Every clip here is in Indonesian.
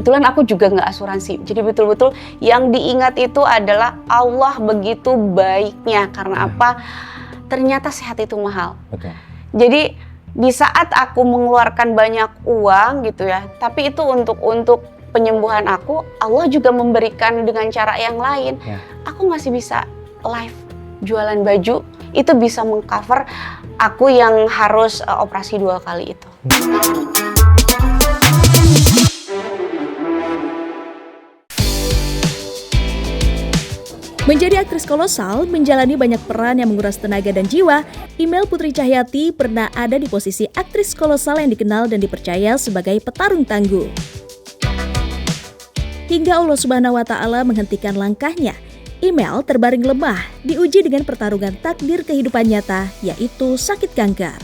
kebetulan aku juga nggak asuransi. Jadi betul-betul yang diingat itu adalah Allah begitu baiknya. Karena apa? Ternyata sehat itu mahal. Betul. Jadi di saat aku mengeluarkan banyak uang gitu ya, tapi itu untuk penyembuhan aku, Allah juga memberikan dengan cara yang lain. Ya. Aku masih bisa live jualan baju, itu bisa mengcover aku yang harus operasi 2 kali itu. Menjadi aktris kolosal, menjalani banyak peran yang menguras tenaga dan jiwa, Imel Putri Cahyati pernah ada di posisi aktris kolosal yang dikenal dan dipercaya sebagai petarung tangguh. Hingga Allah Subhanahu wa Ta'ala menghentikan langkahnya, Imel terbaring lemah, diuji dengan pertarungan takdir kehidupan nyata, yaitu sakit kanker.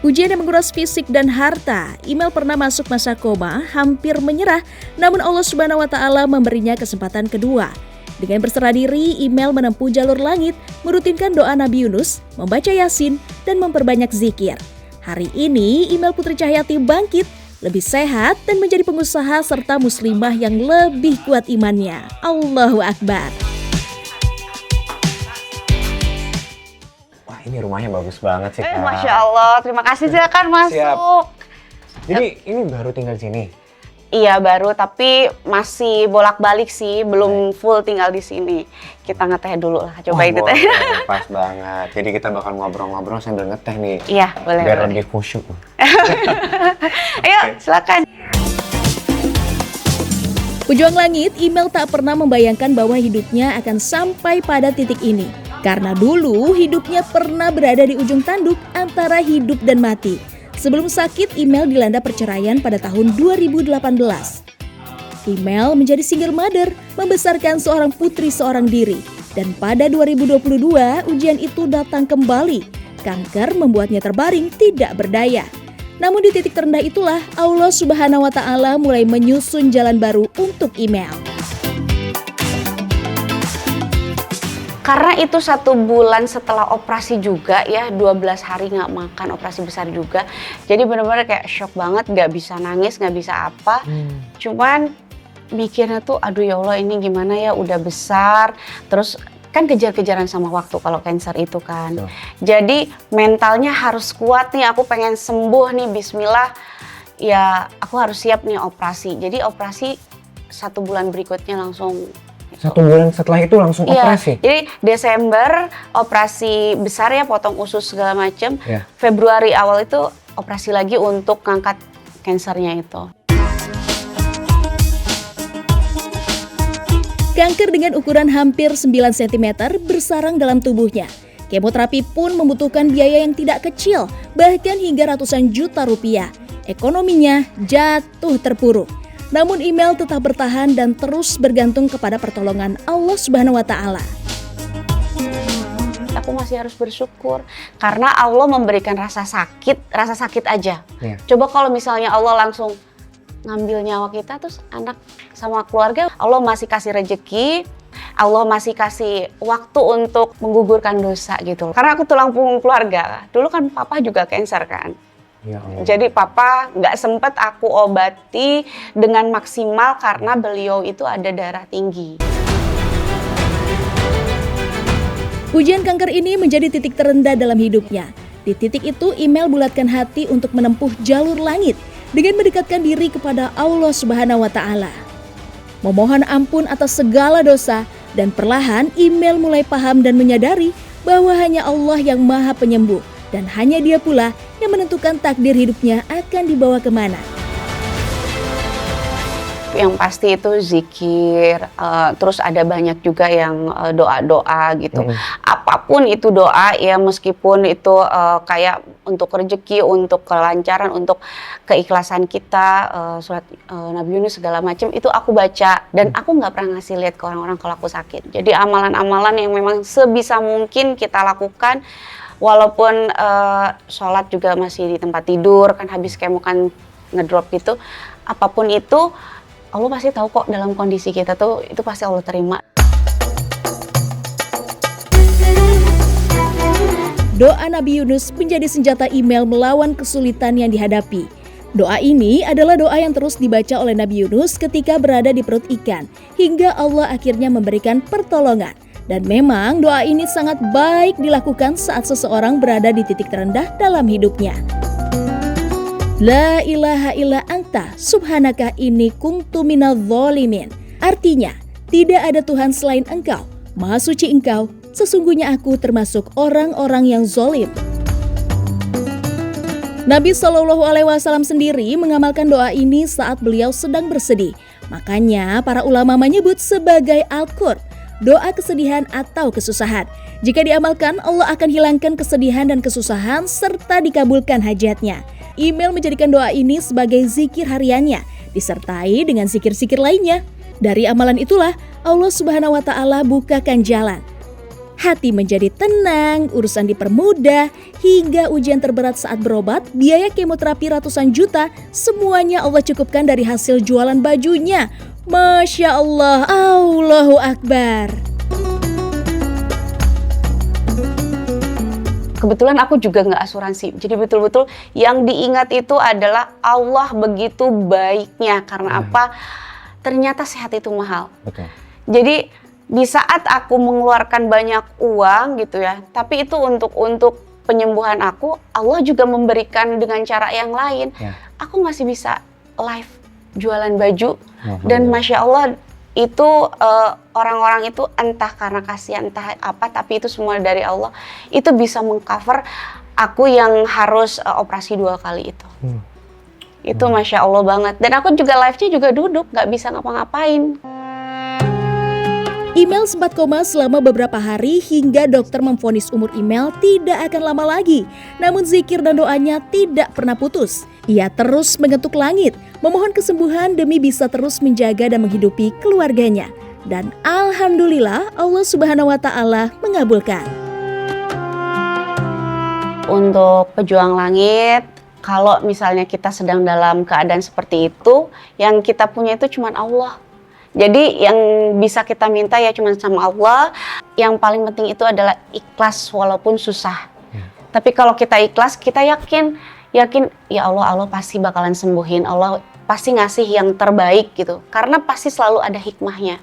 Ujian yang menguras fisik dan harta, Imel pernah masuk masa koma, hampir menyerah, namun Allah Subhanahu wa Ta'ala memberinya kesempatan kedua. Dengan berserah diri, Imel menempuh jalur langit, merutinkan doa Nabi Yunus, membaca Yasin, dan memperbanyak zikir. Hari ini, Imel Putri Cahyati bangkit, lebih sehat, dan menjadi pengusaha serta muslimah yang lebih kuat imannya. Allahu Akbar. Wah, ini rumahnya bagus banget sih, Kak. Masya Allah, terima kasih, silakan masuk. Siap. Jadi ini baru tinggal di sini? Iya baru, tapi masih bolak-balik sih, belum full tinggal di sini. Kita ngeteh dulu lah, cobain boleh, teh. pas banget. Jadi kita bakal ngobrol-ngobrol sambil ngeteh nih. Iya, boleh. Biar boleh. lebih khusyuk. Ayo, silakan. Pejuang langit, Imel tak pernah membayangkan bahwa hidupnya akan sampai pada titik ini. Karena dulu hidupnya pernah berada di ujung tanduk antara hidup dan mati. Sebelum sakit, Imel dilanda perceraian pada tahun 2018. Imel menjadi single mother, membesarkan seorang putri seorang diri. Dan pada 2022, ujian itu datang kembali. Kanker membuatnya terbaring tidak berdaya. Namun di titik terendah itulah Allah Subhanahu wa Ta'ala mulai menyusun jalan baru untuk Imel. Karena itu 1 bulan setelah operasi juga ya, 12 hari nggak makan, operasi besar juga. Jadi benar-benar kayak shock banget, nggak bisa nangis, nggak bisa apa. Cuman mikirnya tuh, aduh ya Allah ini gimana ya, udah besar. Terus kan kejar-kejaran sama waktu kalau cancer itu kan. Jadi mentalnya harus kuat nih, aku pengen sembuh nih, bismillah. Ya aku harus siap nih operasi. Jadi operasi 1 bulan berikutnya langsung. 1 bulan setelah itu langsung operasi? Jadi Desember operasi besar ya, potong usus segala macam. Yeah. Februari awal itu operasi lagi untuk ngangkat kansernya itu. Kanker dengan ukuran hampir 9 cm bersarang dalam tubuhnya. Kemoterapi pun membutuhkan biaya yang tidak kecil, bahkan hingga ratusan juta rupiah. Ekonominya jatuh terpuruk. Namun Imel tetap bertahan dan terus bergantung kepada pertolongan Allah Subhanahu wa Ta'ala. Aku masih harus bersyukur karena Allah memberikan rasa sakit aja. Yeah. Coba kalau misalnya Allah langsung ngambil nyawa kita, terus anak sama keluarga, Allah masih kasih rejeki, Allah masih kasih waktu untuk menggugurkan dosa gitu. Karena aku tulang punggung keluarga. Dulu kan papa juga cancer kan. Ya Allah. Jadi papa nggak sempet aku obati dengan maksimal karena beliau itu ada darah tinggi. Ujian kanker ini menjadi titik terendah dalam hidupnya. Di titik itu, Imel bulatkan hati untuk menempuh jalur langit dengan mendekatkan diri kepada Allah Subhanahu wa Ta'ala. Memohon ampun atas segala dosa, dan perlahan Imel mulai paham dan menyadari bahwa hanya Allah yang Maha Penyembuh, dan hanya Dia pula yang menentukan takdir hidupnya akan dibawa kemana. Yang pasti itu zikir, terus ada banyak juga yang doa-doa gitu. Apapun itu doa ya, meskipun itu kayak untuk rezeki, untuk kelancaran, untuk keikhlasan kita, surat Nabi Yunus segala macam itu aku baca. Dan aku nggak pernah ngasih lihat ke orang-orang kalau aku sakit. Jadi amalan-amalan yang memang sebisa mungkin kita lakukan. Walaupun sholat juga masih di tempat tidur, kan habis kemokan ngedrop gitu. Apapun itu, Allah pasti tahu kok dalam kondisi kita tuh, itu pasti Allah terima. Doa Nabi Yunus menjadi senjata Imel melawan kesulitan yang dihadapi. Doa ini adalah doa yang terus dibaca oleh Nabi Yunus ketika berada di perut ikan, hingga Allah akhirnya memberikan pertolongan. Dan memang doa ini sangat baik dilakukan saat seseorang berada di titik terendah dalam hidupnya. La ilaha illa anta subhanaka inni kuntu minadz dzalimin. Artinya, tidak ada Tuhan selain Engkau, Maha suci Engkau, sesungguhnya aku termasuk orang-orang yang zalim. Nabi SAW sendiri mengamalkan doa ini saat beliau sedang bersedih. Makanya para ulama menyebut sebagai Al-Qurb, doa kesedihan atau kesusahan. Jika diamalkan, Allah akan hilangkan kesedihan dan kesusahan serta dikabulkan hajatnya. Email menjadikan doa ini sebagai zikir hariannya, disertai dengan zikir-zikir lainnya. Dari amalan itulah Allah Subhanahu wa Ta'ala bukakan jalan. Hati menjadi tenang, urusan dipermudah, hingga ujian terberat saat berobat, biaya kemoterapi ratusan juta, semuanya Allah cukupkan dari hasil jualan bajunya. Masya Allah, Allahu Akbar. Kebetulan aku juga nggak asuransi, jadi betul-betul yang diingat itu adalah Allah begitu baiknya. Karena apa? Ternyata sehat itu mahal. Betul. Jadi di saat aku mengeluarkan banyak uang gitu ya, tapi itu untuk penyembuhan aku, Allah juga memberikan dengan cara yang lain. Ya. Aku masih bisa live jualan baju, dan Masya Allah itu orang-orang itu entah karena kasihan entah apa, tapi itu semua dari Allah. Itu bisa mengcover aku yang harus operasi 2 kali itu. Itu Masya Allah banget. Dan aku juga live-nya juga duduk, gak bisa ngapa-ngapain. Email sempat koma selama beberapa hari hingga dokter memvonis umur Email tidak akan lama lagi. Namun zikir dan doanya tidak pernah putus. Ia terus mengetuk langit, memohon kesembuhan demi bisa terus menjaga dan menghidupi keluarganya. Dan alhamdulillah Allah Subhanahu wa Ta'ala mengabulkan. Untuk pejuang langit, kalau misalnya kita sedang dalam keadaan seperti itu, yang kita punya itu cuma Allah. Jadi yang bisa kita minta ya cuma sama Allah. Yang paling penting itu adalah ikhlas walaupun susah. Tapi kalau kita ikhlas, kita yakin ya Allah pasti bakalan sembuhin. Allah pasti ngasih yang terbaik gitu. Karena pasti selalu ada hikmahnya.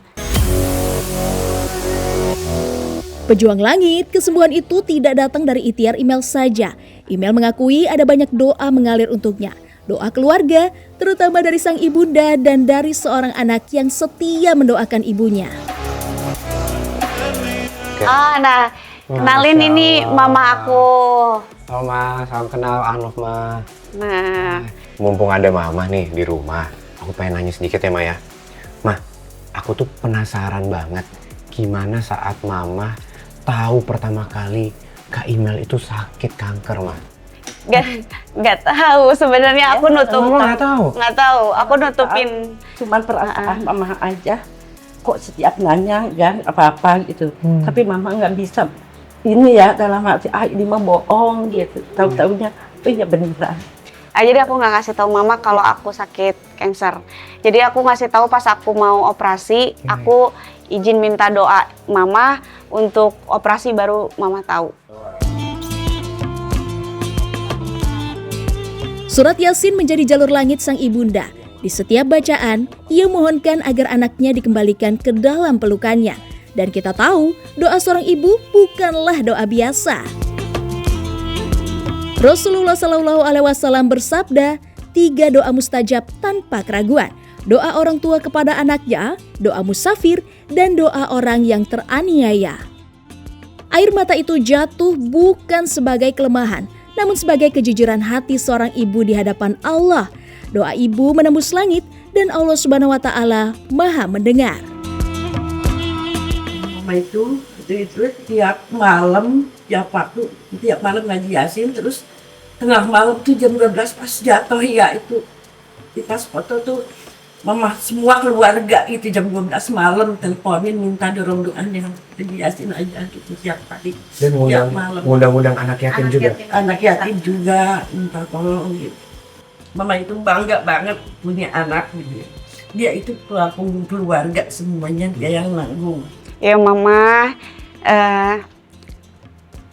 Pejuang langit, kesembuhan itu tidak datang dari ikhtiar Email saja. Email mengakui ada banyak doa mengalir untuknya. Doa keluarga, terutama dari sang ibunda dan dari seorang anak yang setia mendoakan ibunya. Nah, kenalin ini mama aku. Halo Ma, salam kenal Anuf Ma. Nah, Mumpung ada Mama nih di rumah, aku pengen nanya sedikit ya Ma ya. Ma, aku tuh penasaran banget gimana saat Mama tahu pertama kali Kak Email itu sakit kanker Ma. Gak tahu sebenarnya, aku nutup. Mama nggak tahu? Nggak tahu, aku nutupin. Cuman perasaan mama aja, kok setiap nanya kan apa-apa gitu. Tapi mama nggak bisa ini ya dalam hati, ini mah bohong gitu. Tahu-taunya itu ya beneran. Jadi aku nggak kasih tahu mama kalau aku sakit kanker. Jadi aku ngasih tahu pas aku mau operasi, aku izin minta doa mama untuk operasi baru mama tahu. Surat Yasin menjadi jalur langit sang ibunda. Di setiap bacaan, ia mohonkan agar anaknya dikembalikan ke dalam pelukannya. Dan kita tahu, doa seorang ibu bukanlah doa biasa. Rasulullah SAW bersabda, 3 doa mustajab tanpa keraguan. Doa orang tua kepada anaknya, doa musafir, dan doa orang yang teraniaya. Air mata itu jatuh bukan sebagai kelemahan, namun sebagai kejujuran hati seorang ibu di hadapan Allah. Doa ibu menembus langit dan Allah Subhanahu wa Ta'ala Maha mendengar. Mama itu tiap malam, tiap malam ngaji Yasin, terus tengah malam tuh jam 12 pas jatuh ya itu di pas foto tuh mama semua keluarga itu jam 12 malam teleponin minta dorong doanya ngaji Yasin aja gitu tiap hari. Dan tiap malam. ngundang anak yatim juga. Anak yatim juga minta tolong gitu. Mama itu bangga banget punya anak gitu. Dia itu pelaku keluarga semuanya dia yang nanggung. Ya mama,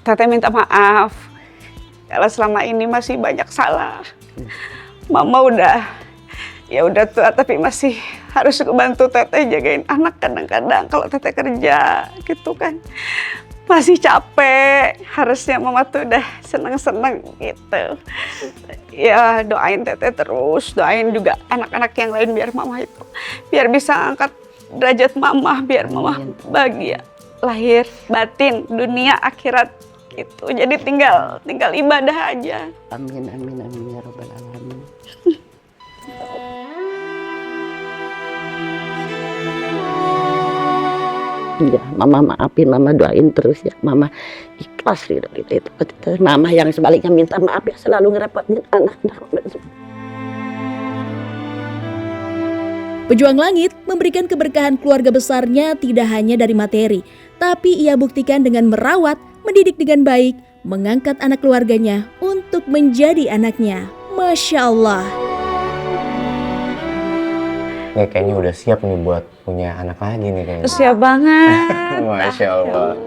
Teteh minta maaf kalau selama ini masih banyak salah. Mama udah tua tapi masih harus bantu teteh jagain anak kadang-kadang kalau teteh kerja gitu kan. Masih capek, harusnya mama tuh udah seneng-seneng gitu. Ya doain teteh terus, doain juga anak-anak yang lain biar mama itu, biar bisa angkat derajat mama, biar mama bahagia. Lahir, batin, dunia, akhirat gitu. Jadi tinggal ibadah aja. Amin amin amin ya rabbal alamin. Ya, mama maafin, mama doain terus ya, mama ikhlas gitu. Mama yang sebaliknya minta maaf ya, selalu ngerepotin anak. Pejuang Langit memberikan keberkahan keluarga besarnya tidak hanya dari materi, tapi ia buktikan dengan merawat, mendidik dengan baik, mengangkat anak keluarganya untuk menjadi anaknya. Masya Allah. Nih kayaknya udah siap nih buat punya anak lagi nih kayaknya. Siap banget. Masya Allah.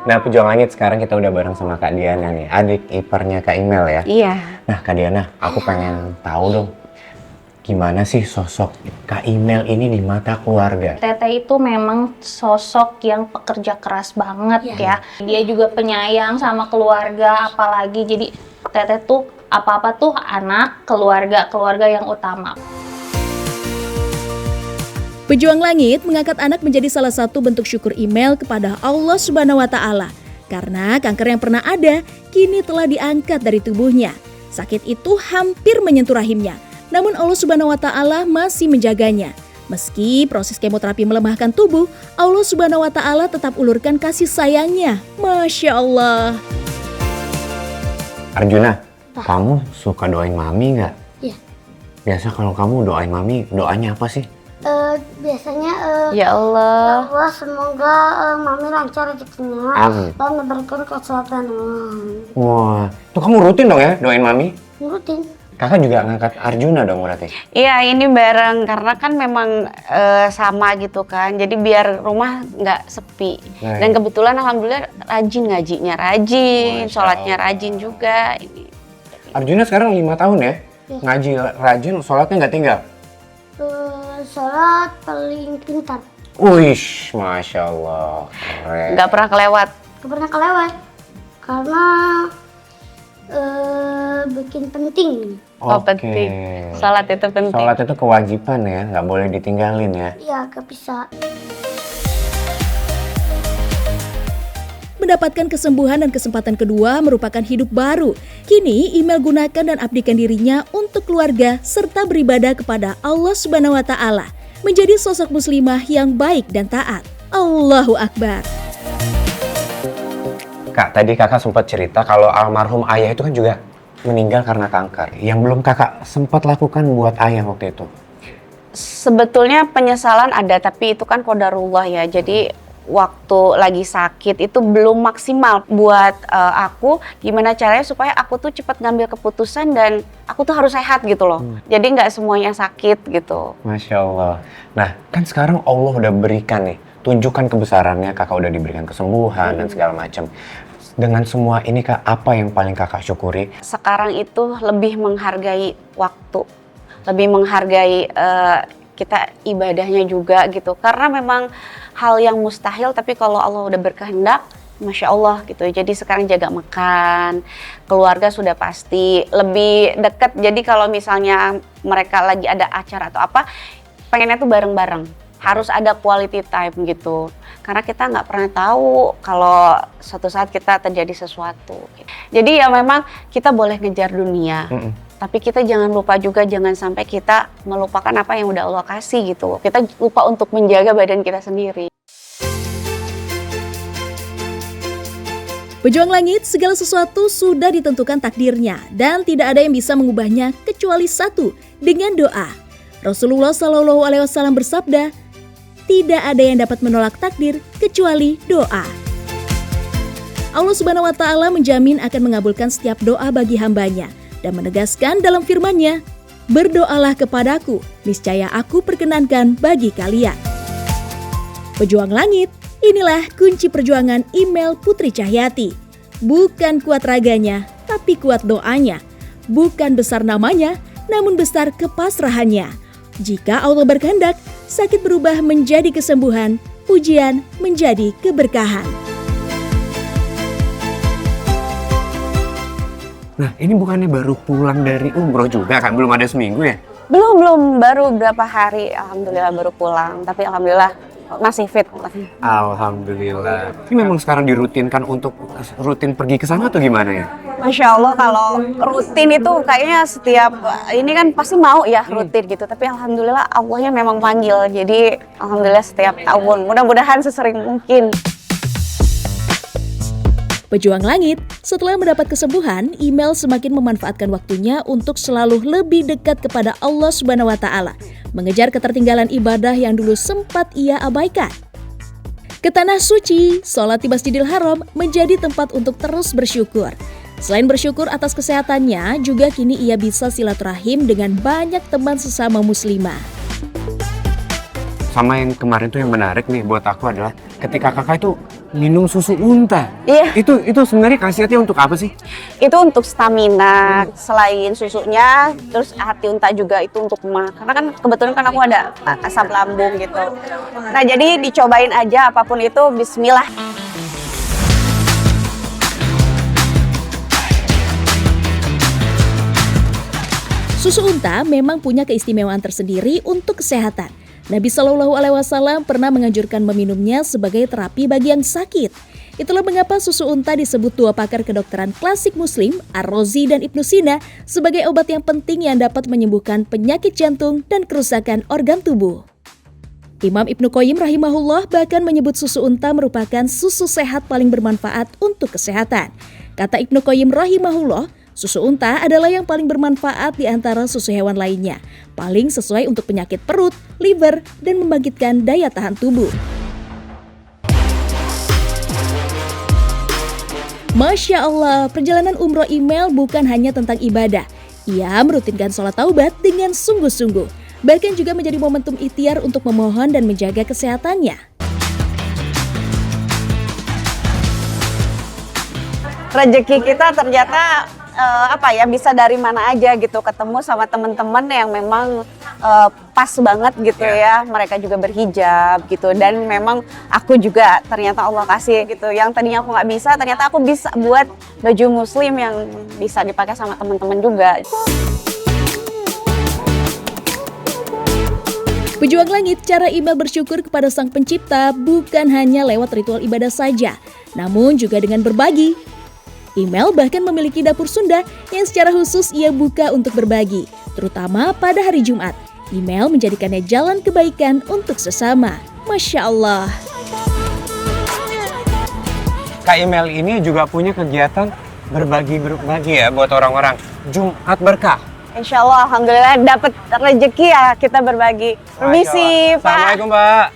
Nah Pejuang Langit, sekarang kita udah bareng sama Kak Diana nih, adik iparnya Kak Imel ya. Iya. Nah Kak Diana, aku pengen tahu dong, gimana sih sosok Kak Imel ini di mata keluarga? Teteh itu memang sosok yang pekerja keras banget ya. Dia juga penyayang sama keluarga, apalagi jadi Teteh tuh apa-apa tuh anak, keluarga yang utama. Pejuang Langit mengangkat anak menjadi salah satu bentuk syukur Imel kepada Allah Subhanahu wa Ta'ala. Karena kanker yang pernah ada kini telah diangkat dari tubuhnya. Sakit itu hampir menyentuh rahimnya. Namun Allah Subhanahu wa Ta'ala masih menjaganya. Meski proses kemoterapi melemahkan tubuh, Allah Subhanahu wa Ta'ala tetap ulurkan kasih sayangnya. Masya Allah. Arjuna, kamu suka doain mami nggak? Iya. Biasa kalau kamu doain mami, doanya apa sih? Biasanya Ya Allah. Allah semoga mami lancar rezekinya Amin. dan diberikan kesehatan. Wah, tuh kamu rutin dong ya doain mami? Rutin. Kakak juga ngangkat Arjuna dong berarti? Iya, ini bareng karena kan memang sama gitu kan. Jadi biar rumah nggak sepi. Nah, Dan kebetulan alhamdulillah rajin ngajinya, rajin, Masya sholatnya Allah. rajin juga. Ini. Arjuna sekarang 5 tahun ya? Ngaji rajin, sholatnya nggak tinggal? Sholat paling pintar. Wish, Masya Allah. Keren. Nggak pernah kelewat. Gak pernah kelewat karena bikin penting. Oh, Oke. penting. Sholat itu penting. Sholat itu kewajiban ya, nggak boleh ditinggalin ya. Iya, gak bisa. Mendapatkan kesembuhan dan kesempatan kedua merupakan hidup baru. Kini Imel gunakan dan abdikan dirinya untuk keluarga serta beribadah kepada Allah Subhanahu wa Ta'ala. Menjadi sosok muslimah yang baik dan taat. Allahu Akbar. Kak, tadi kakak sempat cerita kalau almarhum ayah itu kan juga meninggal karena kanker. Yang belum kakak sempat lakukan buat ayah waktu itu? Sebetulnya penyesalan ada, tapi itu kan qadarullah ya. Jadi waktu lagi sakit itu belum maksimal buat aku gimana caranya supaya aku tuh cepat ngambil keputusan dan aku tuh harus sehat gitu loh. Jadi nggak semuanya sakit gitu. Masya Allah. Nah, kan sekarang Allah udah berikan nih, tunjukkan kebesarannya, kakak udah diberikan kesembuhan dan segala macam. Dengan semua ini kak, apa yang paling kakak syukuri? Sekarang itu lebih menghargai waktu, lebih menghargai kita ibadahnya juga gitu. Karena memang hal yang mustahil, tapi kalau Allah udah berkehendak, Masya Allah gitu. Jadi sekarang jaga makan, keluarga sudah pasti lebih dekat. Jadi kalau misalnya mereka lagi ada acara atau apa, pengennya tuh bareng-bareng. Harus ada quality time gitu. Karena kita nggak pernah tahu kalau suatu saat kita terjadi sesuatu. Jadi ya memang kita boleh ngejar dunia. Tapi kita jangan lupa juga, jangan sampai kita melupakan apa yang udah Allah kasih gitu. Kita lupa untuk menjaga badan kita sendiri. Pejuang Langit, segala sesuatu sudah ditentukan takdirnya dan tidak ada yang bisa mengubahnya kecuali satu, dengan doa. Rasulullah SAW bersabda, tidak ada yang dapat menolak takdir kecuali doa. Allah Subhanahu wa Ta'ala menjamin akan mengabulkan setiap doa bagi hambanya dan menegaskan dalam firman-Nya, berdoalah kepadaku, niscaya aku perkenankan bagi kalian. Pejuang Langit, inilah kunci perjuangan Imel Putri Cahyati. Bukan kuat raganya, tapi kuat doanya. Bukan besar namanya, namun besar kepasrahannya. Jika Allah berkehendak, sakit berubah menjadi kesembuhan, ujian menjadi keberkahan. Nah, ini bukannya baru pulang dari umroh juga kan? Belum ada seminggu ya? Belum, baru berapa hari, alhamdulillah baru pulang. Tapi alhamdulillah masih fit. Alhamdulillah. Ini memang sekarang dirutinkan untuk rutin pergi ke sana atau gimana ya? Masya Allah, kalau rutin itu kayaknya setiap, ini kan pasti mau ya rutin gitu. Tapi alhamdulillah Allahnya memang panggil. Jadi alhamdulillah setiap tahun, mudah-mudahan sesering mungkin. Pejuang Langit, setelah mendapat kesembuhan, Email semakin memanfaatkan waktunya untuk selalu lebih dekat kepada Allah Subhanahu wa Ta'ala, mengejar ketertinggalan ibadah yang dulu sempat ia abaikan. Ke tanah suci, sholat di Masjidil Haram menjadi tempat untuk terus bersyukur. Selain bersyukur atas kesehatannya, juga kini ia bisa silaturahim dengan banyak teman sesama muslimah. Sama yang kemarin tuh yang menarik nih buat aku adalah ketika kakak itu minum susu unta. Iya. Itu sebenarnya khasiatnya untuk apa sih? Itu untuk stamina, selain susunya, terus hati unta juga itu untuk mah. Karena kan kebetulan kan aku ada asam lambung gitu. Nah jadi dicobain aja apapun itu, bismillah. Susu unta memang punya keistimewaan tersendiri untuk kesehatan. Nabi Shallallahu Alaihi Wasallam pernah menganjurkan meminumnya sebagai terapi bagi yang sakit. Itulah mengapa susu unta disebut dua pakar kedokteran klasik Muslim, Ar-Razi dan Ibnu Sina, sebagai obat yang penting yang dapat menyembuhkan penyakit jantung dan kerusakan organ tubuh. Imam Ibnu Qayyim rahimahullah bahkan menyebut susu unta merupakan susu sehat paling bermanfaat untuk kesehatan. Kata Ibnu Qayyim rahimahullah, susu unta adalah yang paling bermanfaat di antara susu hewan lainnya, paling sesuai untuk penyakit perut, liver, dan membangkitkan daya tahan tubuh. Masya Allah, perjalanan umroh Email bukan hanya tentang ibadah. Ia merutinkan sholat taubat dengan sungguh-sungguh, bahkan juga menjadi momentum ikhtiar untuk memohon dan menjaga kesehatannya. Rezeki kita ternyata bisa dari mana aja gitu, ketemu sama teman-teman yang memang pas banget gitu ya. Mereka juga berhijab gitu, dan memang aku juga ternyata Allah kasih gitu. Yang tadinya aku nggak bisa, ternyata aku bisa buat baju muslim yang bisa dipakai sama teman-teman juga. Pejuang Langit, cara Email bersyukur kepada Sang Pencipta bukan hanya lewat ritual ibadah saja, namun juga dengan berbagi. Email bahkan memiliki dapur Sunda yang secara khusus ia buka untuk berbagi, terutama pada hari Jumat. Email menjadikannya jalan kebaikan untuk sesama. Masya Allah. Kak Email ini juga punya kegiatan berbagi ya buat orang-orang. Jumat Berkah. Insya Allah, alhamdulillah dapat rezeki ya kita berbagi. Permisi Pak. Assalamualaikum Pak.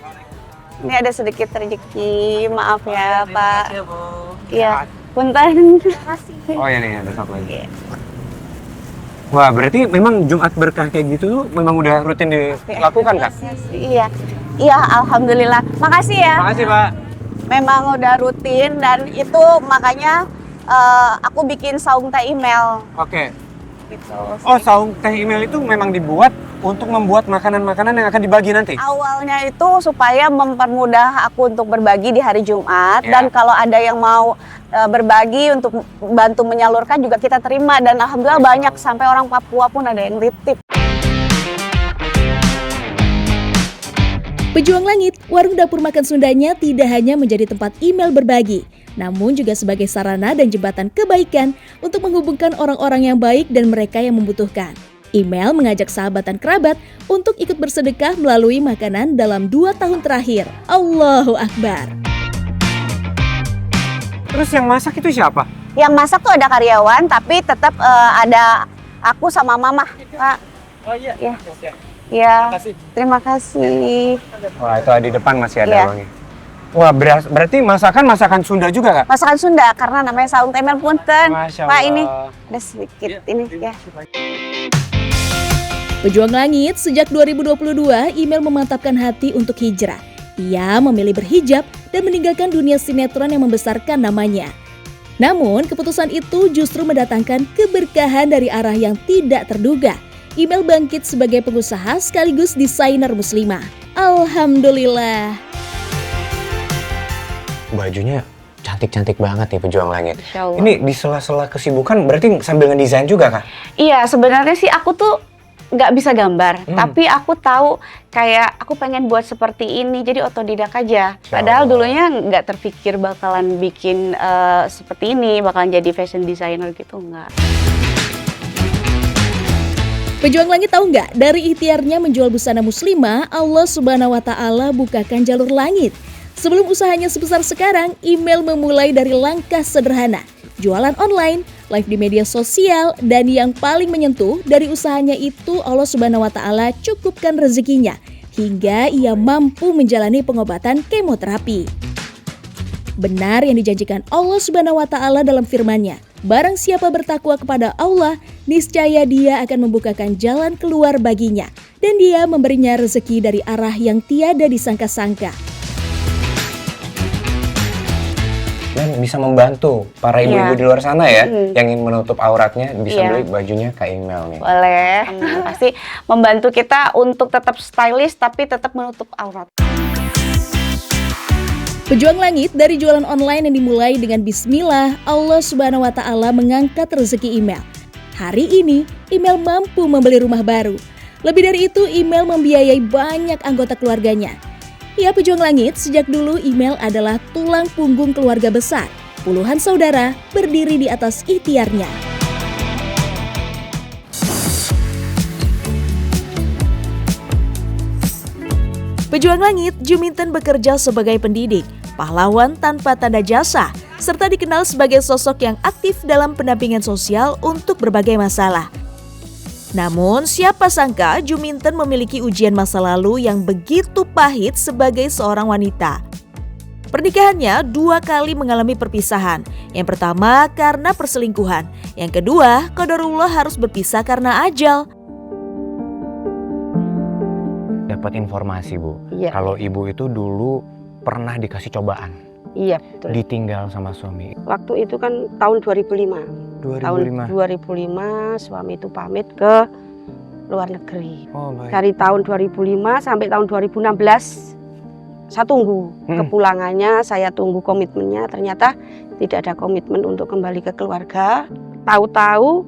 Ini ada sedikit rezeki, maaf ya Pak. Iya. Punten. Oh ya nih, ada satu lagi. Wah, berarti memang Jumat Berkah kayak gitu tuh memang udah rutin dilakukan, Kak? Iya, alhamdulillah. Makasih ya. Makasih, Pak. Memang udah rutin, dan itu makanya aku bikin saung teh Email. Oke. Gitu. Oh, saung teh Email itu memang dibuat untuk membuat makanan-makanan yang akan dibagi nanti? Awalnya itu supaya mempermudah aku untuk berbagi di hari Jumat, Ya. dan kalau ada yang mau berbagi untuk bantu menyalurkan juga kita terima, dan alhamdulillah banyak, sampai orang Papua pun ada yang nitip. Pejuang Langit, warung dapur makan Sundanya tidak hanya menjadi tempat Email berbagi, namun juga sebagai sarana dan jembatan kebaikan untuk menghubungkan orang-orang yang baik dan mereka yang membutuhkan. Email mengajak sahabat dan kerabat untuk ikut bersedekah melalui makanan dalam 2 tahun terakhir. Allahu Akbar. Terus yang masak itu siapa? Yang masak tuh ada karyawan, tapi tetap ada aku sama mama, Pak. Oh iya. Ya. Ya. Terima kasih. Wah, itu di depan masih ada Iya. uangnya. Wah, berarti masakan Sunda juga, Kak? Masakan Sunda, karena namanya saung teh Email, punten. Masya Pak, Allah. ini ada sedikit ini ya. Pejuang Langit, sejak 2022, Email memantapkan hati untuk hijrah. Ia memilih berhijab dan meninggalkan dunia sinetron yang membesarkan namanya. Namun, keputusan itu justru mendatangkan keberkahan dari arah yang tidak terduga. Email bangkit sebagai pengusaha sekaligus desainer muslimah. Alhamdulillah. Bajunya cantik-cantik banget nih Pejuang Langit. Insya Allah. Ini di sela-sela kesibukan berarti sambil ngedesain juga, Kak? Iya, sebenarnya sih aku tuh nggak bisa gambar, tapi aku tahu kayak aku pengen buat seperti ini, jadi otodidak aja. Insya Padahal Allah. dulunya nggak terpikir bakalan bikin seperti ini, bakalan jadi fashion designer gitu, nggak. Pejuang Langit tahu nggak, dari ikhtiarnya menjual busana muslimah, Allah Subhanahu wa Ta'ala bukakan jalur langit. Sebelum usahanya sebesar sekarang, email memulai dari langkah sederhana, jualan online, live di media sosial, dan yang paling menyentuh dari usahanya itu Allah Subhanahu wa Ta'ala cukupkan rezekinya hingga ia mampu menjalani pengobatan kemoterapi. Benar yang dijanjikan Allah Subhanahu wa Ta'ala dalam firman-Nya, barang siapa bertakwa kepada Allah, niscaya Dia akan membukakan jalan keluar baginya dan Dia memberinya rezeki dari arah yang tiada disangka-sangka. Dan bisa membantu para ibu-ibu di luar sana ya, yang ingin menutup auratnya bisa beli bajunya Kak Imel nih. Boleh, pasti membantu kita untuk tetap stylish tapi tetap menutup aurat. Pejuang Langit dari jualan online yang dimulai dengan bismillah, Allah Subhanahu wa Ta'ala mengangkat rezeki email. Hari ini, email mampu membeli rumah baru. Lebih dari itu, email membiayai banyak anggota keluarganya. Ya, Pejuang Langit, sejak dulu email adalah tulang punggung keluarga besar. Puluhan saudara berdiri di atas ikhtiarnya. Pejuang Langit, Juminten bekerja sebagai pendidik, pahlawan tanpa tanda jasa, serta dikenal sebagai sosok yang aktif dalam pendampingan sosial untuk berbagai masalah. Namun, siapa sangka Juminten memiliki ujian masa lalu yang begitu pahit sebagai seorang wanita. Pernikahannya 2 kali mengalami perpisahan. Yang pertama karena perselingkuhan. Yang kedua, qadarullah harus berpisah karena ajal. Dapat informasi, Bu. Iya. Kalau ibu itu dulu pernah dikasih cobaan, Iya, betul. ditinggal sama suami. Waktu itu kan tahun 2005. 2005. Tahun 2005 suami itu pamit ke luar negeri. Oh, baik. Dari tahun 2005 sampai tahun 2016 saya tunggu kepulangannya, saya tunggu komitmennya. Ternyata tidak ada komitmen untuk kembali ke keluarga. Tahu-tahu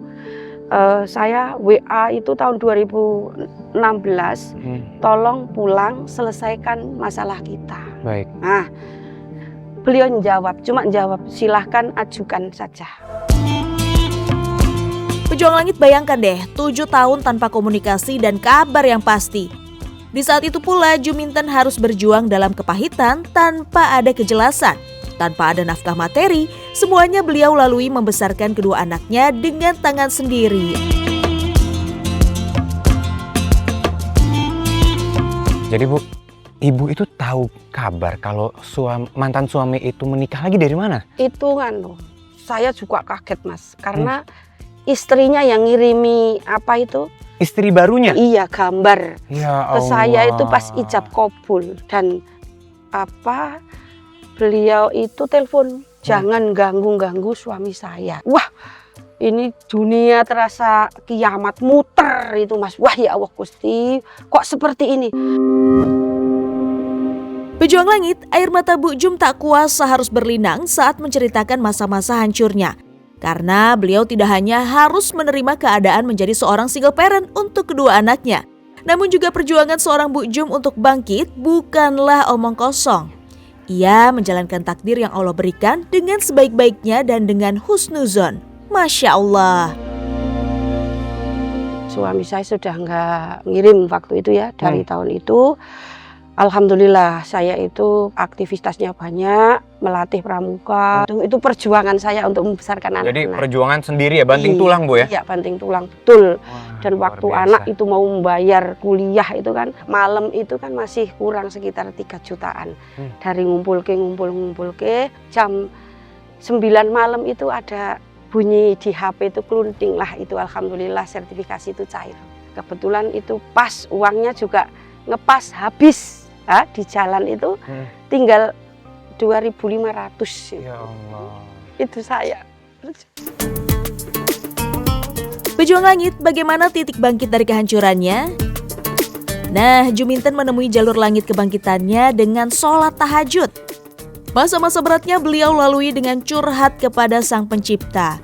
saya WA itu tahun 2016, tolong pulang selesaikan masalah kita. Baik. Nah, beliau cuma jawab silahkan ajukan saja. Pejuang Langit bayangkan deh, 7 tahun tanpa komunikasi dan kabar yang pasti. Di saat itu pula Juminten harus berjuang dalam kepahitan tanpa ada kejelasan. Tanpa ada nafkah materi, semuanya beliau lalui membesarkan kedua anaknya dengan tangan sendiri. Jadi Bu, ibu itu tahu kabar kalau mantan suami itu menikah lagi dari mana? Itu kan loh, saya juga kaget Mas, karena istrinya yang ngirimi apa itu? Istri barunya? Iya, gambar Ya ke Allah. saya itu pas ijab kabul. Dan apa, beliau itu telepon, jangan ganggu-ganggu suami saya. Wah, ini dunia terasa kiamat muter itu Mas. Wah ya Allah Gusti, kok seperti ini? Pejuang Langit, air mata Bu Jum tak kuasa harus berlinang saat menceritakan masa-masa hancurnya. Karena beliau tidak hanya harus menerima keadaan menjadi seorang single parent untuk kedua anaknya, namun juga perjuangan seorang Bu Jum untuk bangkit bukanlah omong kosong. Ia menjalankan takdir yang Allah berikan dengan sebaik-baiknya dan dengan husnuzon. Masya Allah. Suami saya sudah nggak ngirim waktu itu ya, dari tahun itu. Alhamdulillah saya itu aktivitasnya banyak, melatih pramuka. Itu perjuangan saya untuk membesarkan anak-anak. Jadi perjuangan sendiri ya, banting tulang Bu ya? Iya, banting tulang, betul. Wah, Dan luar waktu biasa. anak itu mau membayar kuliah itu kan, malam itu kan masih kurang sekitar 3 jutaan. Dari ngumpul ke, jam 9 malam itu ada bunyi di HP itu kelunting lah, itu alhamdulillah sertifikasi itu cair. Kebetulan itu pas uangnya juga ngepas habis. Di jalan itu tinggal 2.500. Ya Allah. Itu saya. Pejuang Langit, bagaimana titik bangkit dari kehancurannya? Nah, Juminten menemui jalur langit kebangkitannya dengan sholat tahajud. Masa-masa beratnya beliau lalui dengan curhat kepada Sang Pencipta.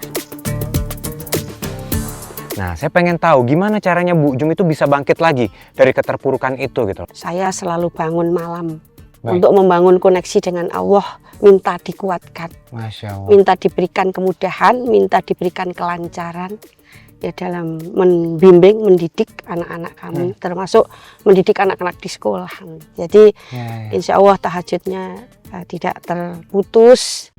Nah, saya pengen tahu gimana caranya Bu Jum itu bisa bangkit lagi dari keterpurukan itu gitu. Saya selalu bangun malam Baik. untuk membangun koneksi dengan Allah, minta dikuatkan, Masya Allah. minta diberikan kemudahan, minta diberikan kelancaran ya dalam membimbing, mendidik anak-anak kami, termasuk mendidik anak-anak di sekolah. Jadi Ya. insya Allah tahajudnya tidak terputus.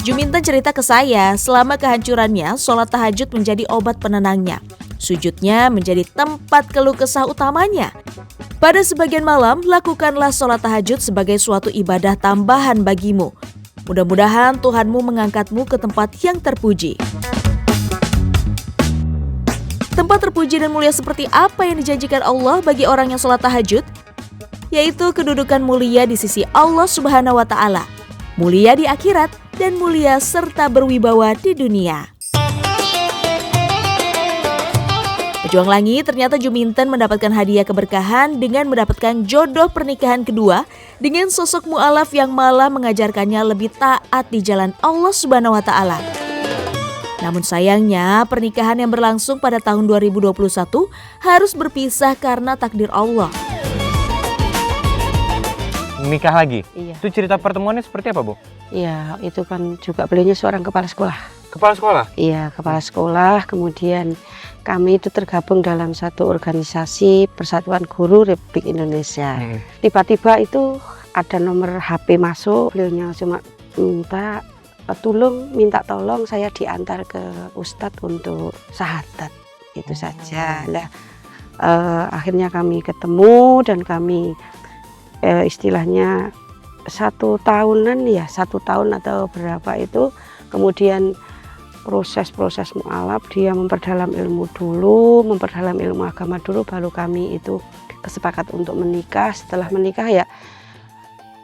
Juminten cerita ke saya, selama kehancurannya, sholat tahajud menjadi obat penenangnya. Sujudnya menjadi tempat keluh kesah utamanya. Pada sebagian malam, lakukanlah sholat tahajud sebagai suatu ibadah tambahan bagimu. Mudah-mudahan Tuhanmu mengangkatmu ke tempat yang terpuji. Tempat terpuji dan mulia seperti apa yang dijanjikan Allah bagi orang yang sholat tahajud? Yaitu kedudukan mulia di sisi Allah Subhanahu wa Ta'ala, mulia di akhirat, dan mulia serta berwibawa di dunia. Pejuang Langit, ternyata Juminten mendapatkan hadiah keberkahan dengan mendapatkan jodoh pernikahan kedua dengan sosok mu'alaf yang malah mengajarkannya lebih taat di jalan Allah Subhanahu wa Ta'ala. Namun sayangnya, pernikahan yang berlangsung pada tahun 2021 harus berpisah karena takdir Allah. Nikah lagi? Iya. Itu cerita pertemuannya seperti apa, Bu? Iya, itu kan juga beliaunya seorang kepala sekolah. Kepala sekolah? Iya, kepala sekolah. Kemudian kami itu tergabung dalam satu organisasi Persatuan Guru Republik Indonesia. Tiba-tiba itu ada nomor HP masuk, beliaunya cuma minta tolong saya diantar ke Ustadz untuk syahadat, itu saja. Nah, akhirnya kami ketemu dan kami istilahnya 1 tahunan ya, 1 tahun atau berapa itu, kemudian proses mu'alaf, dia memperdalam ilmu dulu, memperdalam ilmu agama dulu, baru kami itu kesepakat untuk menikah. Setelah menikah ya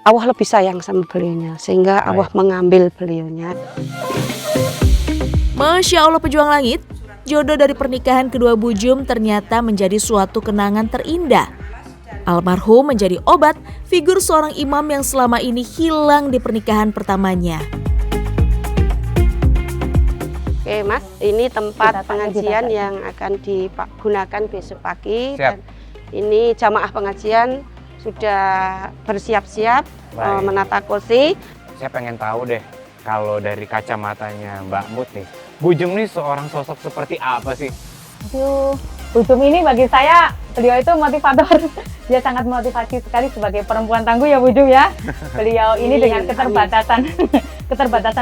Allah lebih sayang sama beliaunya, sehingga Allah mengambil beliaunya. Masya Allah, Pejuang Langit, jodoh dari pernikahan kedua Bu Jum ternyata menjadi suatu kenangan terindah. Almarhum menjadi obat figur seorang imam yang selama ini hilang di pernikahan pertamanya. Oke Mas, ini tempat Kita tanya, pengajian kita tanya. yang akan digunakan besok pagi. Siap. Dan ini jamaah pengajian sudah bersiap-siap Baik. menata kursi. Saya pengen tahu deh, kalau dari kacamatanya Mbak Mut nih, Bu Jum nih seorang sosok seperti apa sih? Aduh, Bu Jum ini bagi saya, beliau itu motivator. Dia sangat motivasi sekali sebagai perempuan tangguh ya Bu Jum ya. Beliau ini dengan keterbatasan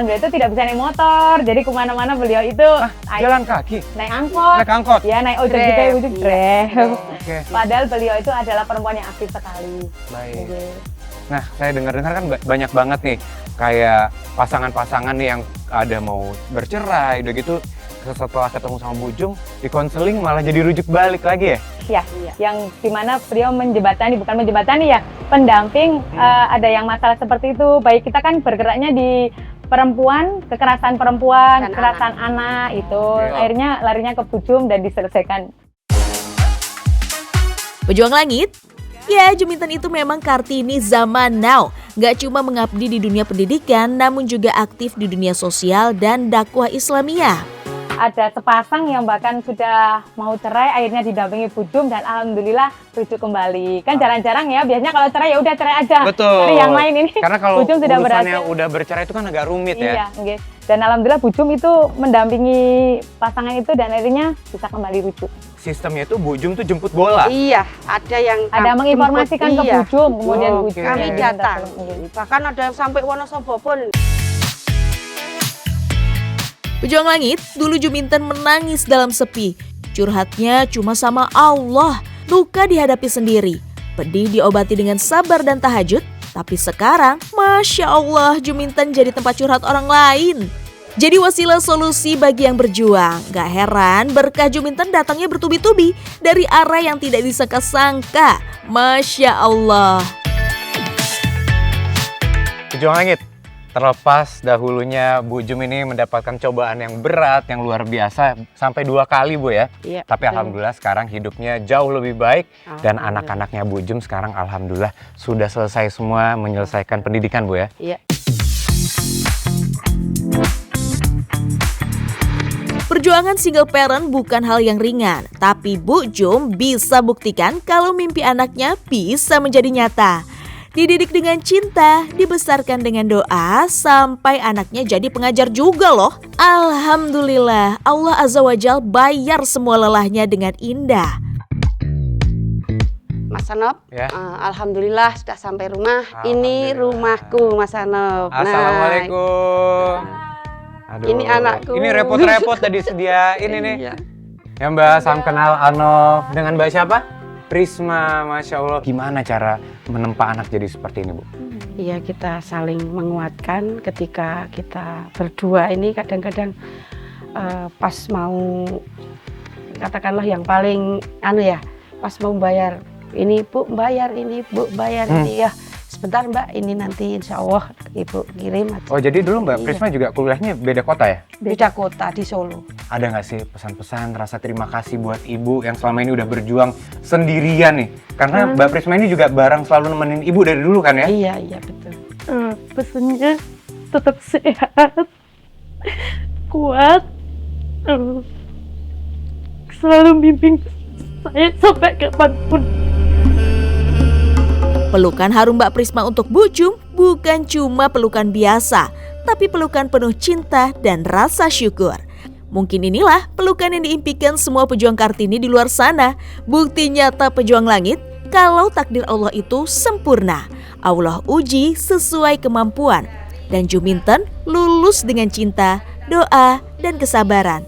beliau itu tidak bisa naik motor. Jadi kemana-mana beliau itu Jalan kaki? naik angkot. Naik angkot? Ya, naik ojek juga ya Bu Jum. Grab. Oke, Padahal beliau itu adalah perempuan yang aktif sekali. baik. Oke. Nah, saya dengar-dengar kan banyak banget nih, kayak pasangan-pasangan nih yang ada mau bercerai, udah gitu setelah ketemu sama Bu Jum, di konseling malah jadi rujuk balik lagi ya? Ya, yang dimana beliau bukan menjembatani ya, pendamping. Ada yang masalah seperti itu. Baik, kita kan bergeraknya di perempuan, kekerasan perempuan, Dan kekerasan anak itu. Oke. Akhirnya larinya ke Bu Jum dan diselesaikan. Pejuang Langit, ya Juminten itu memang Kartini zaman now. Gak cuma mengabdi di dunia pendidikan, namun juga aktif di dunia sosial dan dakwah Islamiyah. Ada sepasang yang bahkan sudah mau cerai, akhirnya didampingi Bu Jum dan alhamdulillah rujuk kembali. Kan jarang-jarang ya, biasanya kalau cerai ya udah cerai aja. Betul. Cari yang lain ini. Karena kalau Bu Jum sudah urusannya berhasil. udah bercerai itu kan agak rumit ya? Iya, nggih. Dan alhamdulillah Bu Jum itu mendampingi pasangan itu dan akhirnya bisa kembali rujuk. Sistemnya itu Bu Jum tuh jemput bola? Iya, ada yang Ada menginformasikan ke Bu Jum, kemudian Bu Oke. Jum kami yang datang. datang. Bahkan ada yang sampai Wonosobo pun. Pejuang Langit, dulu Juminten menangis dalam sepi. Curhatnya cuma sama Allah, luka dihadapi sendiri. Pedih diobati dengan sabar dan tahajud. Tapi sekarang, Masya Allah, Juminten jadi tempat curhat orang lain. Jadi wasilah solusi bagi yang berjuang. Gak heran berkah Juminten datangnya bertubi-tubi dari arah yang tidak disangka-sangka. Masya Allah. Pejuang Langit, terlepas dahulunya Bu Jum ini mendapatkan cobaan yang berat, yang luar biasa sampai 2 kali Bu ya. Iya, Tapi betul. alhamdulillah sekarang hidupnya jauh lebih baik dan Alhamdulillah. anak-anaknya Bu Jum sekarang alhamdulillah sudah selesai semua menyelesaikan pendidikan Bu ya. Iya. Perjuangan single parent bukan hal yang ringan, tapi Bu Jum bisa buktikan kalau mimpi anaknya bisa menjadi nyata. Dididik dengan cinta, dibesarkan dengan doa, sampai anaknya jadi pengajar juga loh. Alhamdulillah, Allah Azza wa Jal bayar semua lelahnya dengan indah. Mas Anop, Ya. alhamdulillah sudah sampai rumah. Ini Alhamdulillah. rumahku, Mas Anop. Assalamualaikum. Aduh, Ini anakku. Ini repot-repot tadi disediain ini. Iya. Ya Mbak, salam kenal Anov. Dengan Mbak siapa? Prisma, Masya Allah. Gimana cara menempa anak jadi seperti ini Bu? Iya, kita saling menguatkan ketika kita berdua ini kadang-kadang pas mau katakanlah yang paling pas mau bayar ini Bu bayar ini Bu bayar ini ya sebentar Mbak ini nanti insya Allah Ibu kirim aja. Oh jadi dulu Mbak Iya. Prisma juga kuliahnya beda kota ya? Beda kota di Solo. Ada nggak sih pesan-pesan rasa terima kasih buat Ibu yang selama ini udah berjuang sendirian nih? Karena Mbak Prisma ini juga bareng selalu nemenin Ibu dari dulu kan ya? Iya betul. Pesannya tetap sehat, kuat, selalu bimbing saya sampai kapanpun. Pelukan harum Mbak Prisma untuk Bu Jum bukan cuma pelukan biasa, tapi pelukan penuh cinta dan rasa syukur. Mungkin inilah pelukan yang diimpikan semua pejuang Kartini di luar sana. Bukti nyata pejuang langit kalau takdir Allah itu sempurna. Allah uji sesuai kemampuan. Dan Juminten lulus dengan cinta, doa, dan kesabaran.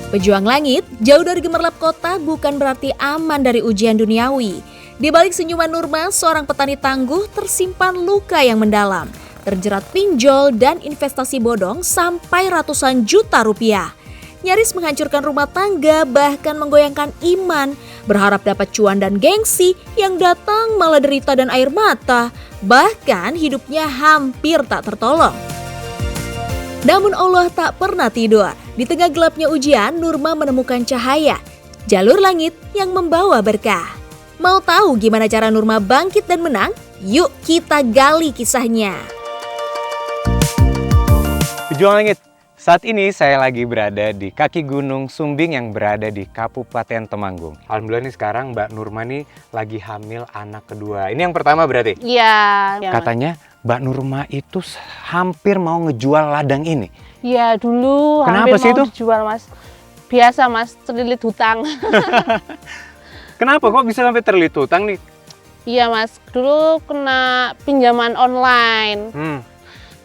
Pejuang langit, jauh dari gemerlap kota bukan berarti aman dari ujian duniawi. Di balik senyuman Nurma, seorang petani tangguh tersimpan luka yang mendalam. Terjerat pinjol dan investasi bodong sampai ratusan juta rupiah. Nyaris menghancurkan rumah tangga, bahkan menggoyangkan iman. Berharap dapat cuan dan gengsi, yang datang malah derita dan air mata. Bahkan hidupnya hampir tak tertolong. Namun Allah tak pernah tidur. Di tengah gelapnya ujian, Nurma menemukan cahaya. Jalur langit yang membawa berkah. Mau tahu gimana cara Nurma bangkit dan menang? Yuk kita gali kisahnya. Pejuang langit, saat ini saya lagi berada di kaki Gunung Sumbing yang berada di Kabupaten Temanggung. Alhamdulillah nih sekarang Mbak Nurma nih lagi hamil anak kedua. Ini yang pertama berarti? Iya. Katanya Mbak Nurma itu hampir mau ngejual ladang ini. Ya dulu Kenapa hampir sih mau itu? dijual Mas. Biasa Mas, terlilit hutang. Kenapa kok bisa sampai terlilit hutang nih? Iya Mas, dulu kena pinjaman online.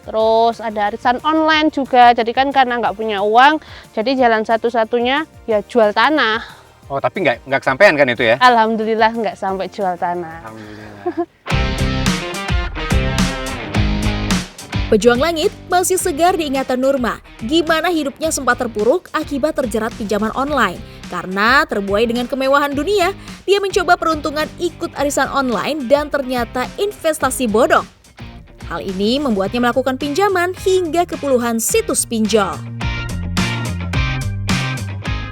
Terus ada arisan online juga, jadi kan karena nggak punya uang, jadi jalan satu-satunya ya jual tanah. Oh tapi nggak kesampaian kan itu ya? Alhamdulillah nggak sampai jual tanah. Alhamdulillah. Pejuang langit masih segar di ingatan Nurma. Gimana hidupnya sempat terpuruk akibat terjerat pinjaman online. Karena terbuai dengan kemewahan dunia, dia mencoba peruntungan ikut arisan online dan ternyata investasi bodong. Hal ini membuatnya melakukan pinjaman hingga ke puluhan situs pinjol.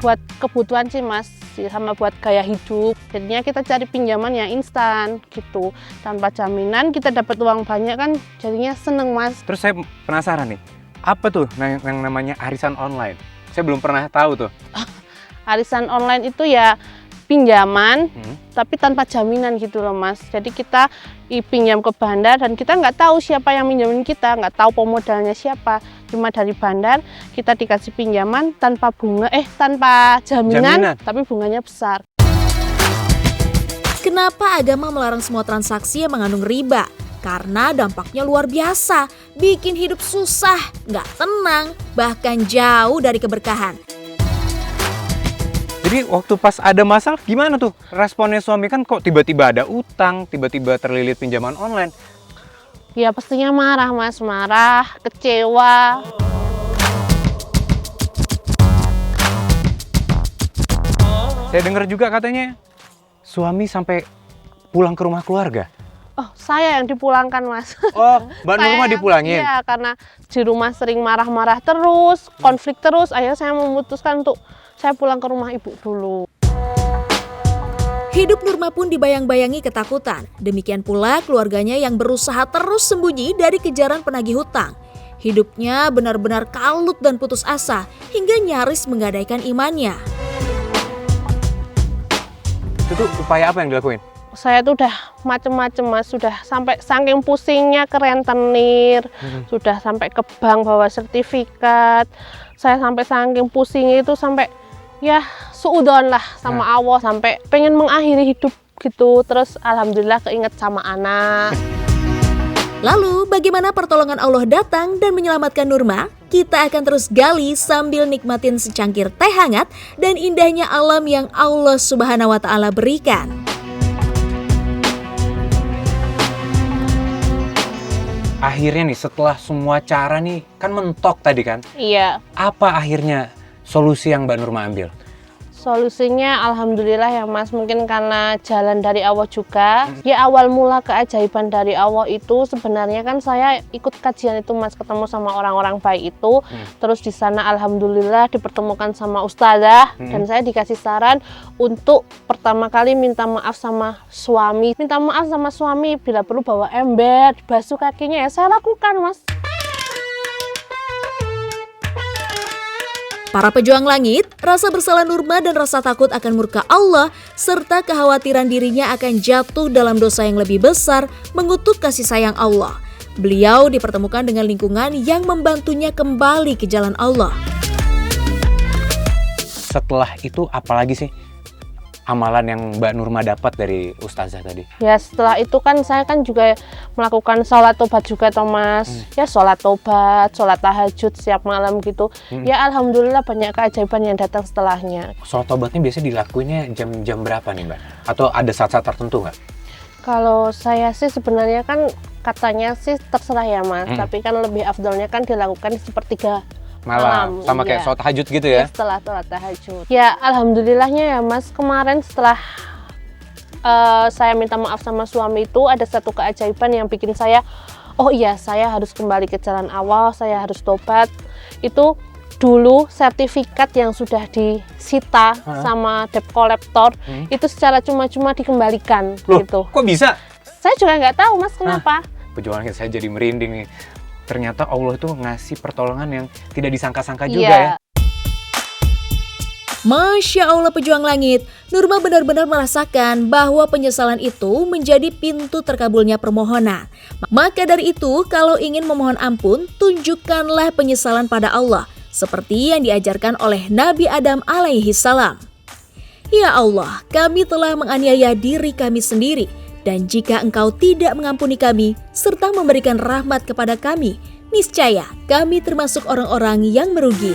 Buat kebutuhan sih Mas, sama buat gaya hidup. Jadinya kita cari pinjaman yang instan gitu. Tanpa jaminan kita dapat uang banyak kan jadinya seneng Mas. Terus saya penasaran nih, apa tuh yang namanya arisan online? Saya belum pernah tahu tuh. Arisan online itu ya pinjaman, tapi tanpa jaminan gitu loh Mas. Jadi kita pinjam ke bandar dan kita nggak tahu siapa yang minjamin kita, nggak tahu pemodalnya siapa. Cuma dari bandar kita dikasih pinjaman tanpa tanpa jaminan, tapi bunganya besar. Kenapa agama melarang semua transaksi yang mengandung riba? Karena dampaknya luar biasa, bikin hidup susah, nggak tenang, bahkan jauh dari keberkahan. Jadi waktu pas ada masalah gimana tuh responnya suami, kan kok tiba-tiba ada utang, tiba-tiba terlilit pinjaman online? Ya pastinya marah Mas, marah, kecewa. Saya dengar juga katanya suami sampai pulang ke rumah keluarga. Oh, saya yang dipulangkan, Mas. Oh, Mbak Nurma Saya- dipulangin? Iya, karena di rumah sering marah-marah terus, konflik terus. Akhirnya saya memutuskan untuk saya pulang ke rumah ibu dulu. Hidup Nurma pun dibayang-bayangi ketakutan. Demikian pula keluarganya yang berusaha terus sembunyi dari kejaran penagih hutang. Hidupnya benar-benar kalut dan putus asa hingga nyaris menggadaikan imannya. Itu tuh upaya apa yang dilakuin? Saya tuh udah macem-macem, Mas. Sudah sampai saking pusingnya ke rentenir, sudah sampai ke bank bawa sertifikat. Saya sampai saking pusingnya itu sampai ya suudon lah sama Allah, sampai pengen mengakhiri hidup gitu. Terus alhamdulillah keinget sama anak. Lalu bagaimana pertolongan Allah datang dan menyelamatkan Nurma? Kita akan terus gali sambil nikmatin secangkir teh hangat dan indahnya alam yang Allah Subhanahu wa Ta'ala berikan. Akhirnya nih setelah semua cara nih kan mentok tadi kan. Iya. Apa akhirnya solusi yang Mbak Nurma ambil? Solusinya alhamdulillah ya, Mas, mungkin karena jalan dari Allah juga. Ya awal mula keajaiban dari Allah itu sebenarnya kan saya ikut kajian itu, Mas, ketemu sama orang-orang baik itu. Terus di sana alhamdulillah dipertemukan sama ustazah dan saya dikasih saran untuk pertama kali minta maaf sama suami. Minta maaf sama suami, bila perlu bawa ember, basuh kakinya, ya saya lakukan, Mas. Para pejuang langit, rasa bersalah Nurma dan rasa takut akan murka Allah, serta kekhawatiran dirinya akan jatuh dalam dosa yang lebih besar, mengutuk kasih sayang Allah. Beliau dipertemukan dengan lingkungan yang membantunya kembali ke jalan Allah. Setelah itu apalagi sih amalan yang Mbak Nurma dapat dari ustazah tadi? Ya setelah itu kan saya kan juga melakukan sholat tobat juga, Thomas. Ya sholat tobat, sholat tahajud setiap malam gitu. Ya alhamdulillah banyak keajaiban yang datang setelahnya. Sholat tobatnya biasanya dilakuinnya jam-jam berapa nih Mbak? Atau ada saat-saat tertentu nggak? Kalau saya sih sebenarnya kan katanya sih terserah ya, Mas. Tapi kan lebih afdolnya kan dilakukan sepertiga Malam, sama kayak iya. sholat tahajud gitu ya? Setelah sholat tahajud. Ya alhamdulillahnya ya, Mas, kemarin setelah saya minta maaf sama suami itu ada satu keajaiban yang bikin saya, oh iya saya harus kembali ke jalan Allah, saya harus tobat. Itu dulu sertifikat yang sudah disita sama debt collector itu secara cuma-cuma dikembalikan. Loh, gitu. kok bisa? Saya juga nggak tahu, Mas, kenapa. Perjuangan saya jadi merinding nih. Ternyata Allah itu ngasih pertolongan yang tidak disangka-sangka Iya. juga ya. Masya Allah pejuang langit, Nurma benar-benar merasakan bahwa penyesalan itu menjadi pintu terkabulnya permohonan. Maka dari itu, kalau ingin memohon ampun, tunjukkanlah penyesalan pada Allah, seperti yang diajarkan oleh Nabi Adam alaihi salam. Ya Allah, kami telah menganiaya diri kami sendiri, dan jika Engkau tidak mengampuni kami, serta memberikan rahmat kepada kami, niscaya kami termasuk orang-orang yang merugi.